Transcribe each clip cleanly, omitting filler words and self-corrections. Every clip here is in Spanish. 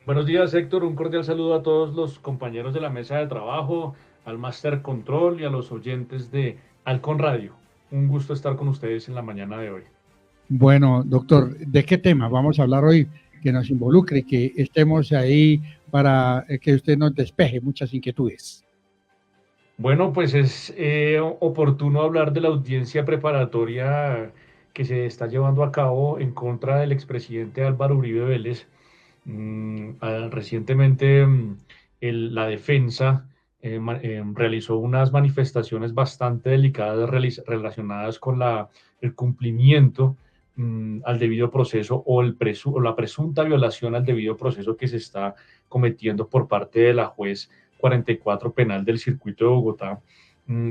Buenos días, Héctor. Un cordial saludo a todos los compañeros de la mesa de trabajo, al Master Control y a los oyentes de Halcón Radio. Un gusto estar con ustedes en la mañana de hoy. Bueno, doctor, ¿de qué tema vamos a hablar hoy que nos involucre, que estemos ahí para que usted nos despeje muchas inquietudes? Bueno, pues es oportuno hablar de la audiencia preparatoria que se está llevando a cabo en contra del expresidente Álvaro Uribe Vélez. Recientemente la defensa realizó unas manifestaciones bastante delicadas relacionadas con el cumplimiento al debido proceso o la presunta violación al debido proceso que se está cometiendo por parte de la juez 44 penal del circuito de Bogotá.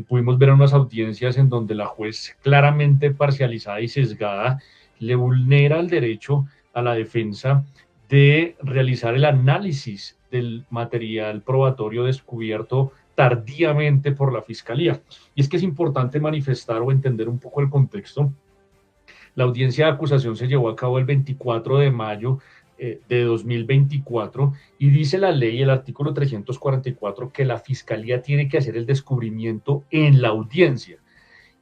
Pudimos ver unas audiencias en donde la juez, claramente parcializada y sesgada, le vulnera el derecho a la defensa de realizar el análisis del material probatorio descubierto tardíamente por la Fiscalía. Y es que es importante manifestar o entender un poco el contexto. La audiencia de acusación se llevó a cabo el 24 de mayo de 2024 y dice la ley, el artículo 344, que la Fiscalía tiene que hacer el descubrimiento en la audiencia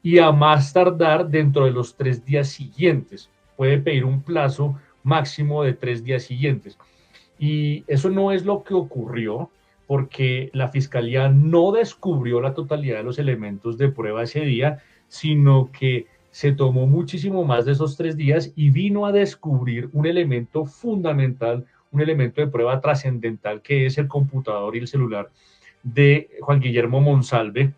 y a más tardar dentro de los 3 días siguientes. Puede pedir un plazo máximo de 3 días siguientes. Y eso no es lo que ocurrió porque la Fiscalía no descubrió la totalidad de los elementos de prueba ese día, sino que se tomó muchísimo más de esos 3 días y vino a descubrir un elemento fundamental, un elemento de prueba trascendental, que es el computador y el celular de Juan Guillermo Monsalve,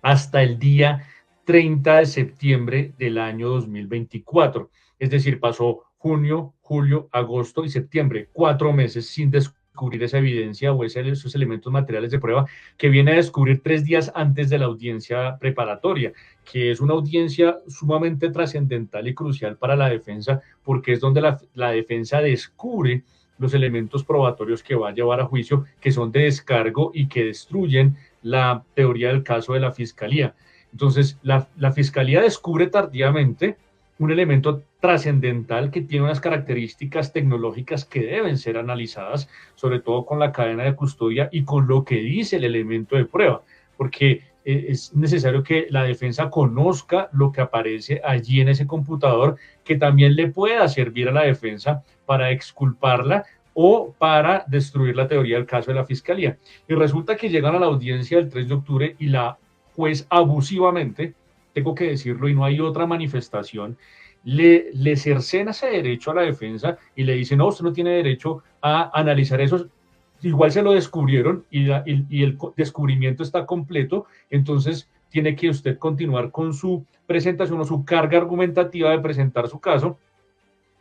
hasta el día 30 de septiembre del año 2024. Es decir, pasó junio, julio, agosto y septiembre, 4 meses sin descubrir esa evidencia o esos elementos materiales de prueba que viene a descubrir 3 días antes de la audiencia preparatoria, que es una audiencia sumamente trascendental y crucial para la defensa, porque es donde la defensa descubre los elementos probatorios que va a llevar a juicio, que son de descargo y que destruyen la teoría del caso de la Fiscalía. Entonces, la Fiscalía descubre tardíamente un elemento trascendental que tiene unas características tecnológicas que deben ser analizadas, sobre todo con la cadena de custodia y con lo que dice el elemento de prueba, porque es necesario que la defensa conozca lo que aparece allí en ese computador, que también le pueda servir a la defensa para exculparla o para destruir la teoría del caso de la Fiscalía. Y resulta que llegan a la audiencia del 3 de octubre y la juez abusivamente, tengo que decirlo, y no hay otra manifestación, le cercena ese derecho a la defensa y le dice, no, usted no tiene derecho a analizar eso. Igual se lo descubrieron y el descubrimiento está completo, entonces tiene que usted continuar con su presentación o su carga argumentativa de presentar su caso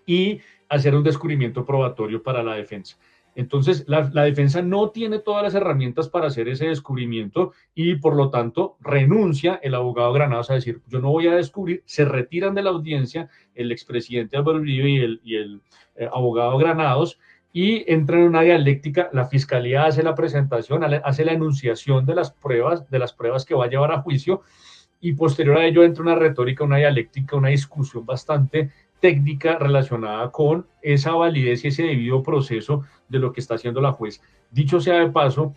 y hacer un descubrimiento probatorio para la defensa. Entonces, la defensa no tiene todas las herramientas para hacer ese descubrimiento y por lo tanto renuncia el abogado Granados a decir, yo no voy a descubrir, se retiran de la audiencia el expresidente Álvaro Uribe y el abogado Granados y entra en una dialéctica, la fiscalía hace la presentación, hace la enunciación de las pruebas que va a llevar a juicio y posterior a ello entra una retórica, una dialéctica, una discusión bastante técnica relacionada con esa validez y ese debido proceso de lo que está haciendo la juez. Dicho sea de paso,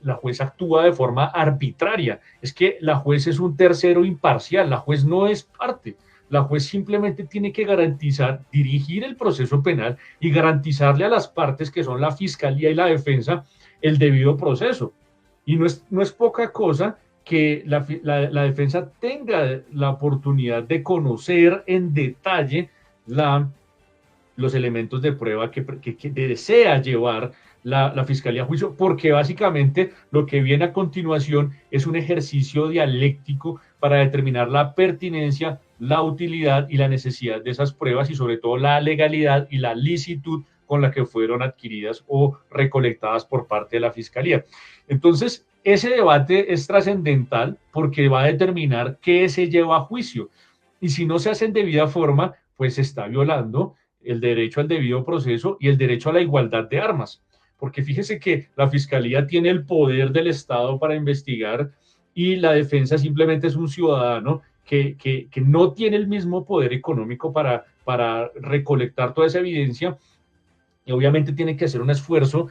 la juez actúa de forma arbitraria. Es que la juez es un tercero imparcial, la juez no es parte. La juez simplemente tiene que garantizar, dirigir el proceso penal y garantizarle a las partes que son la fiscalía y la defensa el debido proceso. Y no es poca cosa que la defensa tenga la oportunidad de conocer en detalle los elementos de prueba que desea llevar la Fiscalía a juicio, porque básicamente lo que viene a continuación es un ejercicio dialéctico para determinar la pertinencia, la utilidad y la necesidad de esas pruebas y sobre todo la legalidad y la licitud con la que fueron adquiridas o recolectadas por parte de la Fiscalía. Entonces, ese debate es trascendental porque va a determinar qué se lleva a juicio. Y si no se hace en debida forma, pues se está violando el derecho al debido proceso y el derecho a la igualdad de armas. Porque fíjese que la Fiscalía tiene el poder del Estado para investigar y la defensa simplemente es un ciudadano que no tiene el mismo poder económico para recolectar toda esa evidencia y obviamente tiene que hacer un esfuerzo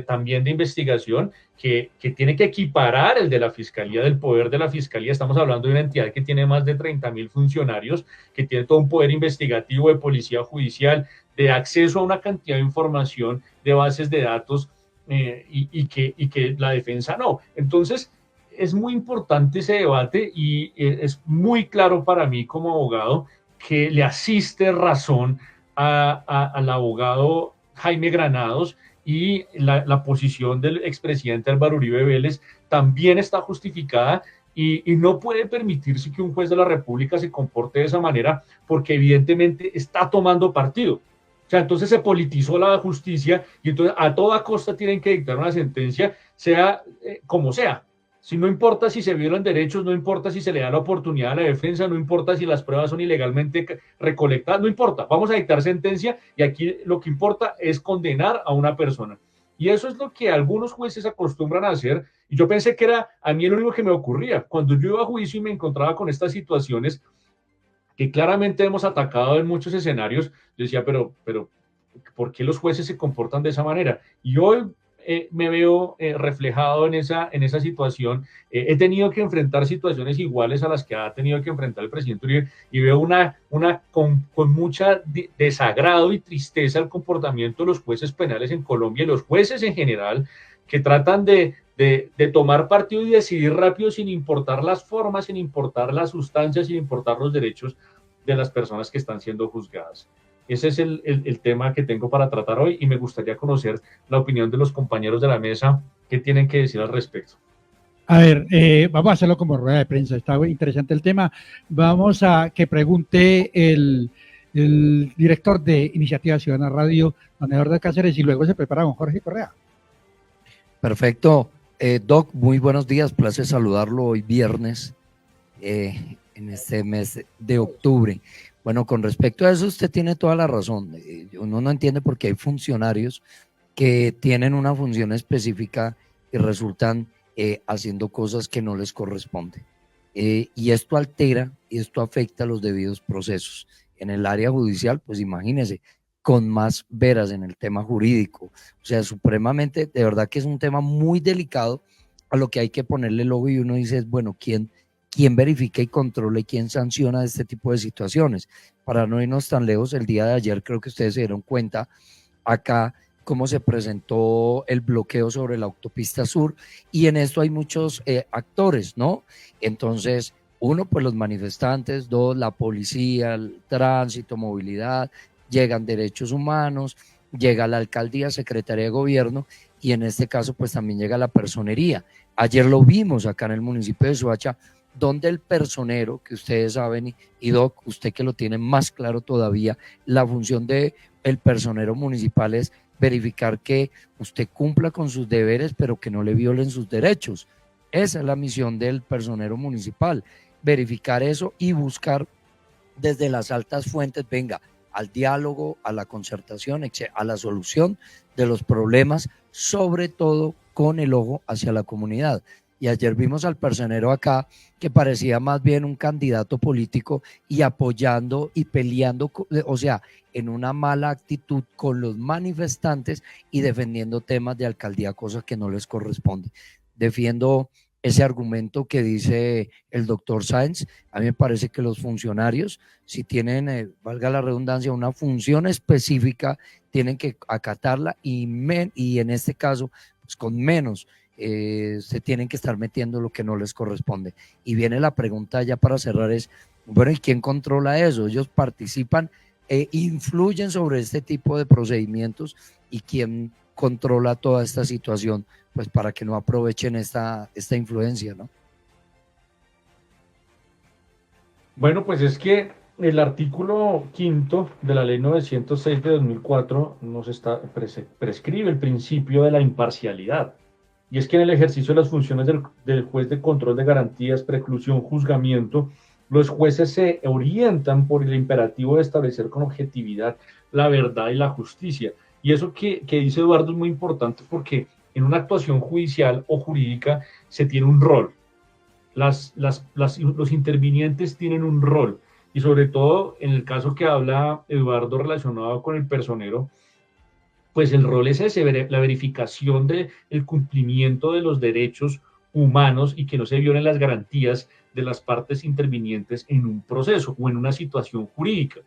también de investigación que tiene que equiparar el de la Fiscalía, del poder de la Fiscalía. Estamos hablando de una entidad que tiene más de 30.000 funcionarios, que tiene todo un poder investigativo de policía judicial, de acceso a una cantidad de información, de bases de datos, y que la defensa no. Entonces, es muy importante ese debate y es muy claro para mí como abogado que le asiste razón al abogado Jaime Granados, y la posición del expresidente Álvaro Uribe Vélez también está justificada, y no puede permitirse que un juez de la República se comporte de esa manera, porque evidentemente está tomando partido. O sea, entonces se politizó la justicia y entonces a toda costa tienen que dictar una sentencia, sea como sea. Si no importa si se violan derechos, no importa si se le da la oportunidad a la defensa, no importa si las pruebas son ilegalmente recolectadas, no importa, vamos a dictar sentencia y aquí lo que importa es condenar a una persona. Y eso es lo que algunos jueces acostumbran a hacer, y yo pensé que era a mí lo único que me ocurría. Cuando yo iba a juicio y me encontraba con estas situaciones que claramente hemos atacado en muchos escenarios, yo decía, pero ¿por qué los jueces se comportan de esa manera? Y hoy me veo reflejado en esa situación. He tenido que enfrentar situaciones iguales a las que ha tenido que enfrentar el presidente Uribe, y veo con mucha desagrado y tristeza el comportamiento de los jueces penales en Colombia y los jueces en general, que tratan de tomar partido y decidir rápido sin importar las formas, sin importar las sustancias, sin importar los derechos de las personas que están siendo juzgadas. Ese es el tema que tengo para tratar hoy, y me gustaría conocer la opinión de los compañeros de la mesa. ¿Qué tienen que decir al respecto? A ver, vamos a hacerlo como rueda de prensa, está muy interesante el tema. Vamos a que pregunte el director de Iniciativa Ciudadana Radio, don Eduardo Cáceres, y luego se prepara don Jorge Correa. Perfecto. Doc, muy buenos días, placer saludarlo hoy viernes, en este mes de octubre. Bueno, con respecto a eso, usted tiene toda la razón. Uno no entiende por qué hay funcionarios que tienen una función específica y resultan haciendo cosas que no les corresponden. Y esto altera y esto afecta los debidos procesos. En el área judicial, pues imagínese, con más veras en el tema jurídico. O sea, supremamente, de verdad que es un tema muy delicado a lo que hay que ponerle el ojo, y uno dice, bueno, ¿quién verifica y controla y quién sanciona este tipo de situaciones? Para no irnos tan lejos, el día de ayer creo que ustedes se dieron cuenta acá cómo se presentó el bloqueo sobre la autopista sur, y en esto hay muchos actores, ¿no? Entonces, uno, pues los manifestantes; dos, la policía, el tránsito, movilidad, llegan derechos humanos, llega la alcaldía, secretaría de gobierno, y en este caso pues también llega la personería. Ayer lo vimos acá en el municipio de Soacha, donde el personero, que ustedes saben, y Doc, usted que lo tiene más claro todavía, la función de el personero municipal es verificar que usted cumpla con sus deberes, pero que no le violen sus derechos. Esa es la misión del personero municipal, verificar eso y buscar desde las altas fuentes, venga, al diálogo, a la concertación, a la solución de los problemas, sobre todo con el ojo hacia la comunidad. Y ayer vimos al personero acá que parecía más bien un candidato político y apoyando y peleando, o sea, en una mala actitud con los manifestantes y defendiendo temas de alcaldía, cosas que no les corresponde. Defiendo ese argumento que dice el doctor Sáenz. A mí me parece que los funcionarios, si tienen, valga la redundancia, una función específica, tienen que acatarla, y en este caso, pues con menos, se tienen que estar metiendo lo que no les corresponde. Y viene la pregunta ya para cerrar, es, bueno, ¿y quién controla eso? Ellos participan, influyen sobre este tipo de procedimientos, y quién controla toda esta situación, pues para que no aprovechen esta influencia, ¿no? Bueno, pues es que el artículo 5 de la ley 906 de 2004 prescribe el principio de la imparcialidad. Y es que en el ejercicio de las funciones del juez de control de garantías, preclusión, juzgamiento, los jueces se orientan por el imperativo de establecer con objetividad la verdad y la justicia. Y eso que dice Eduardo es muy importante, porque en una actuación judicial o jurídica se tiene un rol. Los intervinientes tienen un rol, y sobre todo en el caso que habla Eduardo relacionado con el personero, pues el rol es ese, la verificación del cumplimiento de los derechos humanos y que no se violen las garantías de las partes intervinientes en un proceso o en una situación jurídica.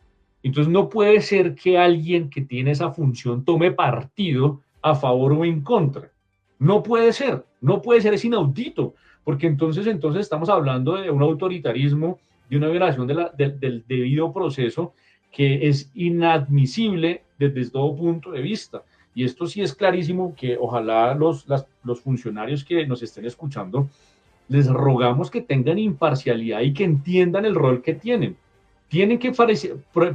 Entonces no puede ser que alguien que tiene esa función tome partido a favor o en contra. No puede ser, es inaudito, porque entonces estamos hablando de un autoritarismo, de una violación del debido proceso que es inadmisible desde todo punto de vista. Y esto sí es clarísimo, que ojalá los funcionarios que nos estén escuchando, les rogamos que tengan imparcialidad y que entiendan el rol que tienen. Tienen que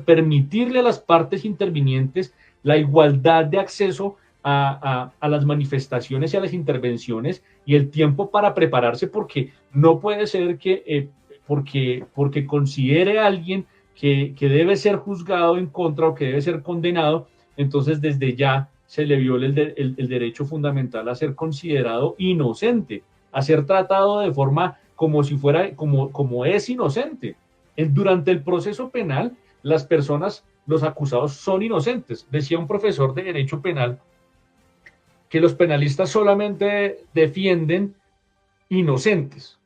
permitirle a las partes intervinientes la igualdad de acceso a las manifestaciones y a las intervenciones y el tiempo para prepararse, porque no puede ser que porque considere a alguien que debe ser juzgado en contra o que debe ser condenado, entonces desde ya se le viola el derecho fundamental a ser considerado inocente, a ser tratado de forma como si fuera, como es inocente. Durante el proceso penal, las personas, los acusados son inocentes. Decía un profesor de Derecho Penal que los penalistas solamente defienden inocentes,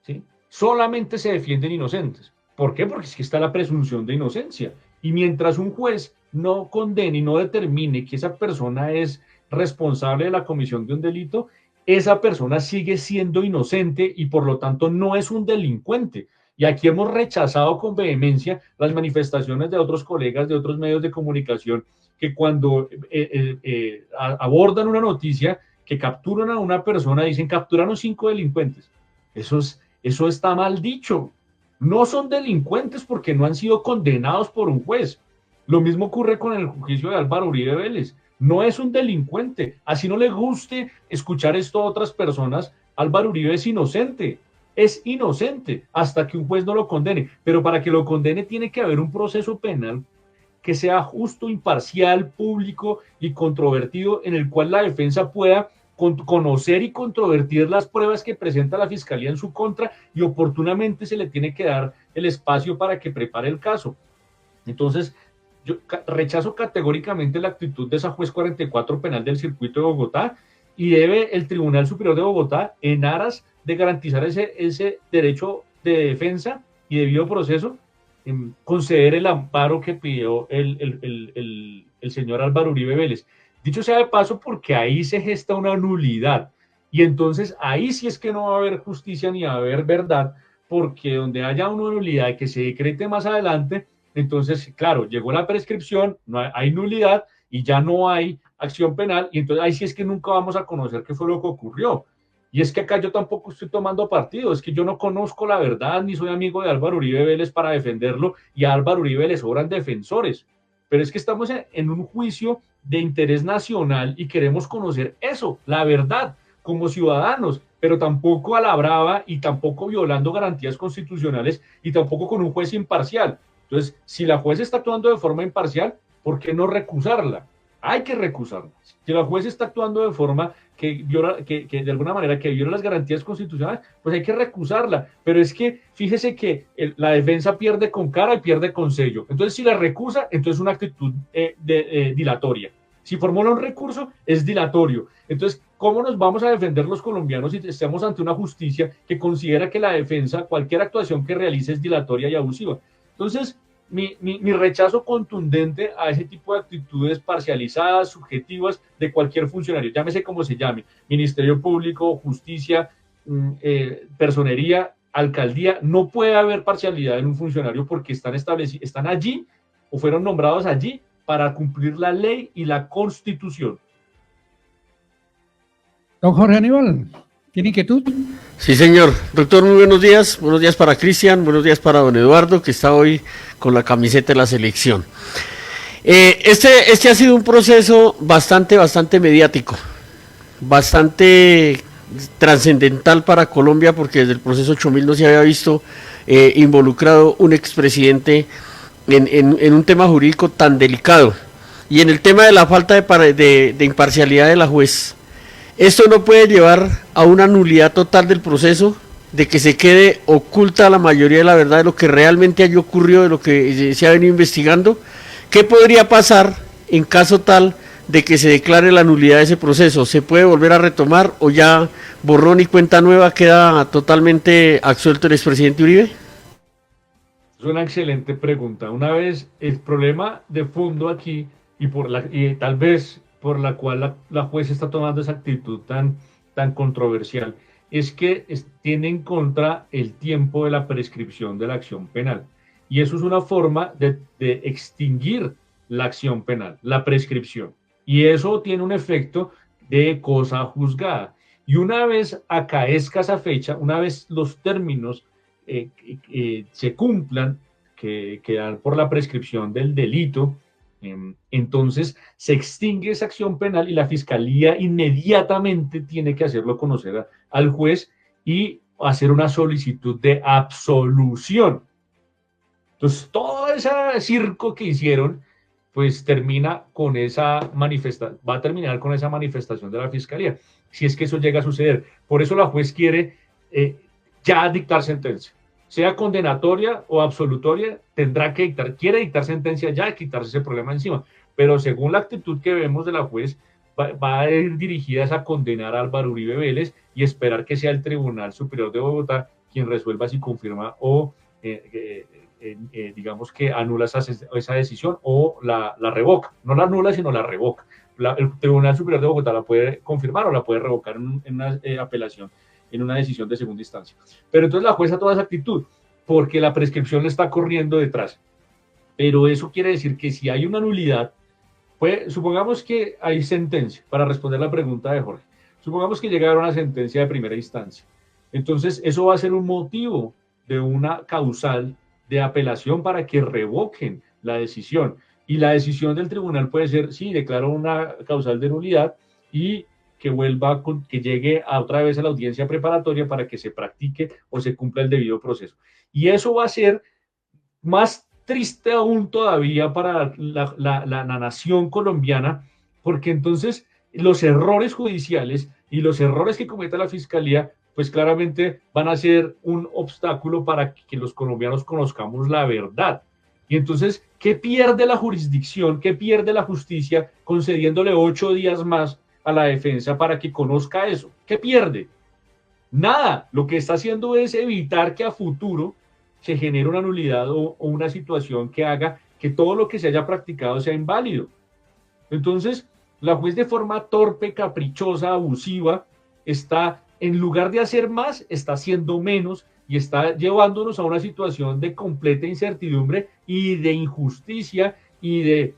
¿sí? Solamente se defienden inocentes. ¿Por qué? Porque es que está la presunción de inocencia. Y mientras un juez no condene y no determine que esa persona es responsable de la comisión de un delito, esa persona sigue siendo inocente y por lo tanto no es un delincuente. Y aquí hemos rechazado con vehemencia las manifestaciones de otros colegas de otros medios de comunicación que cuando abordan una noticia, que capturan a una persona, dicen capturaron 5 delincuentes. Eso está mal dicho. No son delincuentes porque no han sido condenados por un juez. Lo mismo ocurre con el juicio de Álvaro Uribe Vélez. No es un delincuente. Así no le guste escuchar esto a otras personas, Álvaro Uribe es inocente. Es inocente hasta que un juez no lo condene. Pero para que lo condene tiene que haber un proceso penal que sea justo, imparcial, público y controvertido, en el cual la defensa pueda conocer y controvertir las pruebas que presenta la Fiscalía en su contra, y oportunamente se le tiene que dar el espacio para que prepare el caso. Entonces, yo rechazo categóricamente la actitud de esa juez 44 penal del circuito de Bogotá, y debe el Tribunal Superior de Bogotá, en aras de garantizar ese derecho de defensa y debido proceso, conceder el amparo que pidió el señor Álvaro Uribe Vélez. Dicho sea de paso, porque ahí se gesta una nulidad, y entonces ahí sí es que no va a haber justicia ni va a haber verdad, porque donde haya una nulidad que se decrete más adelante, entonces, claro, llegó la prescripción, no hay nulidad y ya no hay acción penal, y entonces ahí sí es que nunca vamos a conocer qué fue lo que ocurrió. Y es que acá yo tampoco estoy tomando partido, es que yo no conozco la verdad, ni soy amigo de Álvaro Uribe Vélez para defenderlo, y a Álvaro Uribe le sobran defensores. Pero es que estamos en un juicio de interés nacional y queremos conocer eso, la verdad, como ciudadanos, pero tampoco a la brava y tampoco violando garantías constitucionales y tampoco con un juez imparcial. Entonces, si la juez está actuando de forma imparcial, ¿por qué no recusarla? Hay que recusarla. Si la juez está actuando de forma que de alguna manera que viola las garantías constitucionales, pues hay que recusarla. Pero es que fíjese que la defensa pierde con cara y pierde con sello. Entonces, si la recusa, entonces es una actitud dilatoria. Si formula un recurso, es dilatorio. Entonces, ¿cómo nos vamos a defender los colombianos si estamos ante una justicia que considera que la defensa, cualquier actuación que realice, es dilatoria y abusiva? Entonces, mi rechazo contundente a ese tipo de actitudes parcializadas, subjetivas, de cualquier funcionario, llámese como se llame, Ministerio Público, Justicia, Personería, Alcaldía, no puede haber parcialidad en un funcionario porque están allí o fueron nombrados allí para cumplir la ley y la Constitución. Don Jorge Aníbal, ¿tiene inquietud? Sí, señor. Doctor, muy buenos días. Buenos días para Cristian, buenos días para don Eduardo, que está hoy con la camiseta de la selección. Este ha sido un proceso bastante mediático, bastante trascendental para Colombia, porque desde el proceso 8000 no se había visto involucrado un expresidente en un tema jurídico tan delicado. Y en el tema de la falta de imparcialidad de la juez, esto no puede llevar a una nulidad total del proceso, de que se quede oculta la mayoría de la verdad de lo que realmente haya ocurrido, de lo que se ha venido investigando. ¿Qué podría pasar en caso tal de que se declare la nulidad de ese proceso? ¿Se puede volver a retomar o ya borrón y cuenta nueva queda totalmente absuelto el expresidente Uribe? Es una excelente pregunta. Una vez el problema de fondo aquí y tal vez por la cual la jueza está tomando esa actitud tan controversial es que tiene en contra el tiempo de la prescripción de la acción penal. Y eso es una forma de extinguir la acción penal, la prescripción. Y eso tiene un efecto de cosa juzgada. Y una vez acaezca esa fecha, una vez los términos se cumplan, que dan por la prescripción del delito, entonces se extingue esa acción penal y la fiscalía inmediatamente tiene que hacerlo conocer al juez y hacer una solicitud de absolución. Entonces, todo ese circo que hicieron, pues termina con esa manifestación, va a terminar con esa manifestación de la fiscalía, si es que eso llega a suceder. Por eso la juez quiere ya dictar sentencia, sea condenatoria o absolutoria, quiere dictar sentencia ya, quitarse ese problema encima. Pero según la actitud que vemos de la juez, va a ir dirigida a condenar a Álvaro Uribe Vélez y esperar que sea el Tribunal Superior de Bogotá quien resuelva si confirma o digamos que anula esa decisión o la revoca. No la anula, sino la revoca. El Tribunal Superior de Bogotá la puede confirmar o la puede revocar en una apelación, en una decisión de segunda instancia. Pero entonces la jueza toda esa actitud, porque la prescripción le está corriendo detrás. Pero eso quiere decir que si hay una nulidad, pues supongamos que hay sentencia, para responder la pregunta de Jorge, supongamos que llegara una sentencia de primera instancia. Entonces eso va a ser un motivo de una causal de apelación para que revoquen la decisión. Y la decisión del tribunal puede ser, sí, declaro una causal de nulidad y que llegue otra vez a la audiencia preparatoria para que se practique o se cumpla el debido proceso. Y eso va a ser más triste aún todavía para la nación colombiana, porque entonces los errores judiciales y los errores que cometa la fiscalía, pues claramente van a ser un obstáculo para que los colombianos conozcamos la verdad. Y entonces, ¿qué pierde la jurisdicción? ¿Qué pierde la justicia concediéndole 8 días más a la defensa para que conozca eso? ¿Qué pierde? Nada. Lo que está haciendo es evitar que a futuro se genere una nulidad o una situación que haga que todo lo que se haya practicado sea inválido. Entonces, la juez de forma torpe, caprichosa, abusiva, está, en lugar de hacer más, está haciendo menos y está llevándonos a una situación de completa incertidumbre y de injusticia y de,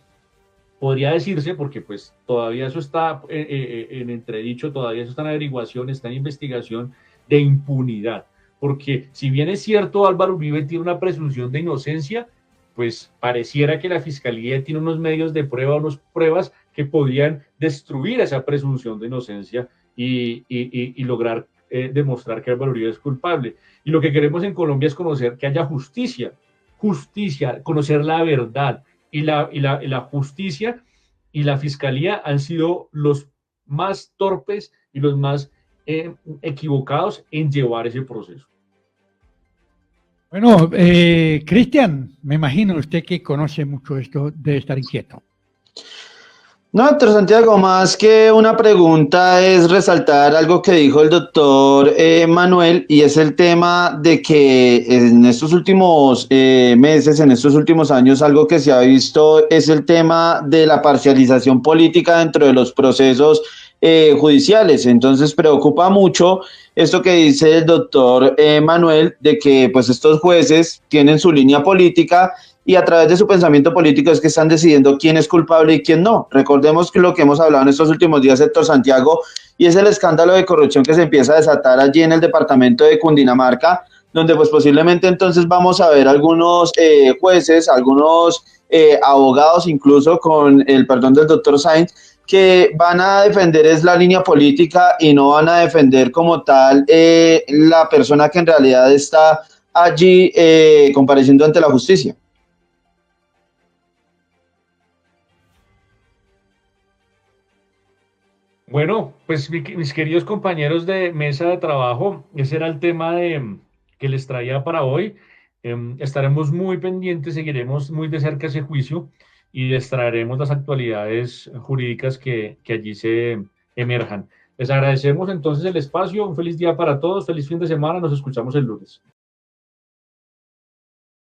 podría decirse, porque pues todavía eso está en entredicho, todavía eso está en averiguación, está en investigación, de impunidad. Porque si bien es cierto, Álvaro Uribe tiene una presunción de inocencia, pues pareciera que la fiscalía tiene unos medios de prueba, unas pruebas que podrían destruir esa presunción de inocencia y lograr demostrar que Álvaro Uribe es culpable. Y lo que queremos en Colombia es conocer que haya justicia, conocer la verdad. Y la justicia y la fiscalía han sido los más torpes y los más equivocados en llevar ese proceso. Bueno, Cristian, me imagino usted que conoce mucho esto, debe estar inquieto. No, doctor Santiago, más que una pregunta es resaltar algo que dijo el doctor Manuel, y es el tema de que en estos últimos meses, en estos últimos años, algo que se ha visto es el tema de la parcialización política dentro de los procesos judiciales. Entonces preocupa mucho esto que dice el doctor Manuel, de que pues estos jueces tienen su línea política y a través de su pensamiento político es que están decidiendo quién es culpable y quién no. Recordemos que lo que hemos hablado en estos últimos días, Héctor Santiago, y es el escándalo de corrupción que se empieza a desatar allí en el departamento de Cundinamarca, donde pues posiblemente entonces vamos a ver algunos jueces, algunos abogados, incluso con el perdón del doctor Sainz, que van a defender es la línea política y no van a defender como tal la persona que en realidad está allí compareciendo ante la justicia. Bueno, pues mis queridos compañeros de mesa de trabajo, ese era el tema que les traía para hoy. Estaremos muy pendientes, seguiremos muy de cerca ese juicio y les traeremos las actualidades jurídicas que allí se emerjan. Les agradecemos entonces el espacio, un feliz día para todos, feliz fin de semana, nos escuchamos el lunes.